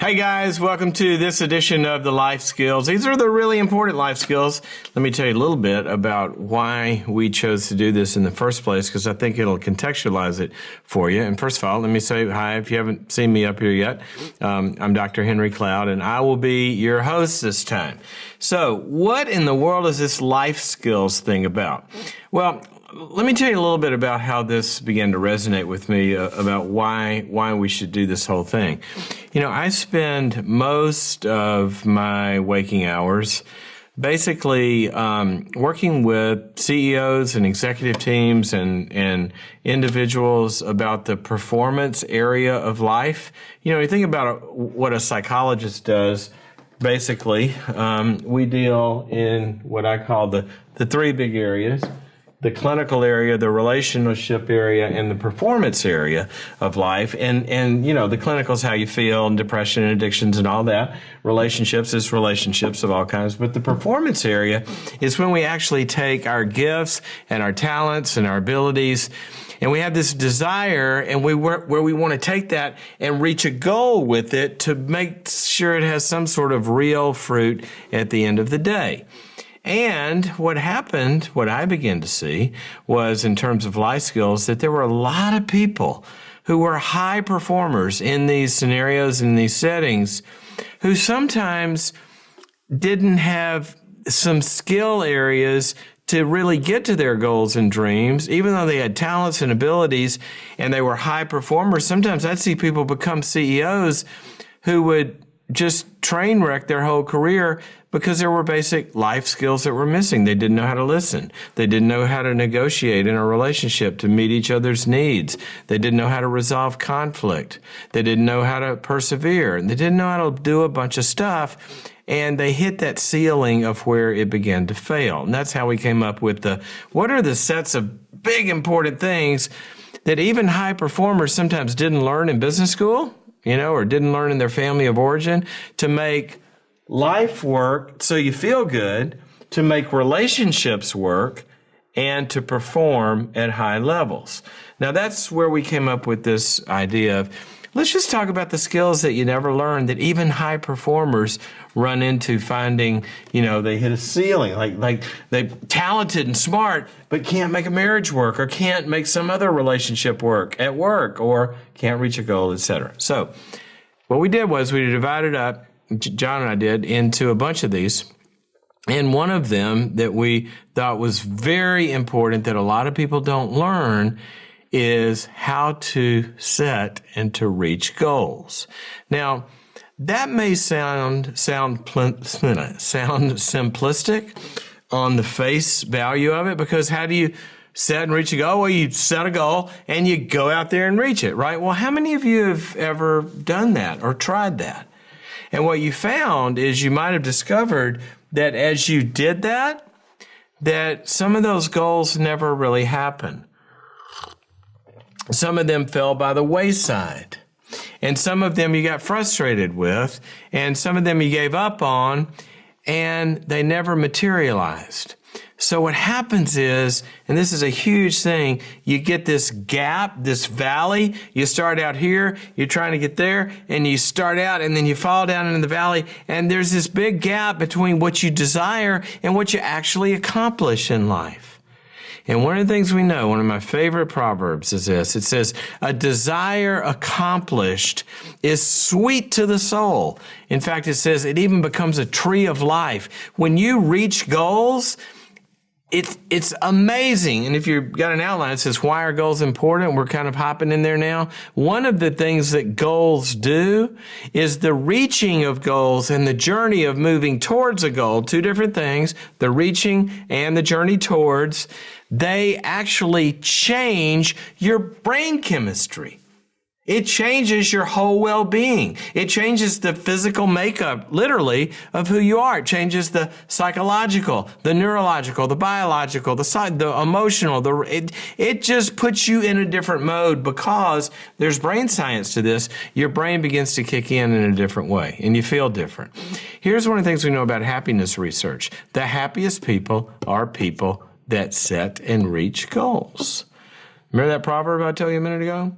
Hey guys, welcome to this edition of the Life Skills. These are the really important life skills. Let me tell you a little bit about why we chose to do this in the first place, because I think it'll contextualize it for you. And first of all, let me say hi if you haven't seen me up here yet. I'm Dr. Henry Cloud, and I will be your host this time. So, what in the world is this life skills thing about? Well, let me tell you a little bit about how this began to resonate with me about why we should do this whole thing. You know, I spend most of my waking hours basically working with CEOs and executive teams and individuals about the performance area of life. You know, you think about what a psychologist does. Basically, we deal in what I call the three big areas: the clinical area, the relationship area, and the performance area of life. And you know, the clinical is how you feel, and depression and addictions and all that. Relationships is relationships of all kinds. But the performance area is when we actually take our gifts and our talents and our abilities, and we have this desire, and where we want to take that and reach a goal with it to make sure it has some sort of real fruit at the end of the day. And what happened, what I began to see, was in terms of life skills, that there were a lot of people who were high performers in these scenarios, in these settings, who sometimes didn't have some skill areas to really get to their goals and dreams, even though they had talents and abilities and they were high performers. Sometimes I'd see people become CEOs who would just train wreck their whole career because there were basic life skills that were missing. They didn't know how to listen. They didn't know how to negotiate in a relationship to meet each other's needs. They didn't know how to resolve conflict. They didn't know how to persevere. They didn't know how to do a bunch of stuff, and they hit that ceiling of where it began to fail. And that's how we came up with what are the sets of big important things that even high performers sometimes didn't learn in business school, you know, or didn't learn in their family of origin, to make life work so you feel good, to make relationships work, and to perform at high levels. Now, that's where we came up with this idea of, let's just talk about the skills that you never learned, that even high performers run into finding, you know, they hit a ceiling, like they're talented and smart, but can't make a marriage work, or can't make some other relationship work at work, or can't reach a goal, etc. So what we did was we divided up, John and I did, into a bunch of these. And one of them that we thought was very important that a lot of people don't learn is how to set and to reach goals. Now, that may sound simplistic on the face value of it, because how do you set and reach a goal? Well, you set a goal and you go out there and reach it, right? Well, how many of you have ever done that or tried that? And what you found is you might have discovered that as you did that some of those goals never really happened. Some of them fell by the wayside, and some of them you got frustrated with, and some of them you gave up on, and they never materialized. So what happens is, and this is a huge thing, you get this gap, this valley. You start out here, you're trying to get there, and you start out, and then you fall down into the valley, and there's this big gap between what you desire and what you actually accomplish in life. And one of the things we know, one of my favorite proverbs is this. It says, a desire accomplished is sweet to the soul. In fact, it says it even becomes a tree of life. When you reach goals, it's amazing. And if you've got an outline, it says, why are goals important? We're kind of hopping in there now. One of the things that goals do is the reaching of goals and the journey of moving towards a goal, two different things, the reaching and the journey towards, they actually change your brain chemistry. It changes your whole well-being. It changes the physical makeup, literally, of who you are. It changes the psychological, the neurological, the biological, the emotional. It just puts you in a different mode because there's brain science to this. Your brain begins to kick in a different way, and you feel different. Here's one of the things we know about happiness research. The happiest people are people that set and reach goals. Remember that proverb I told you a minute ago?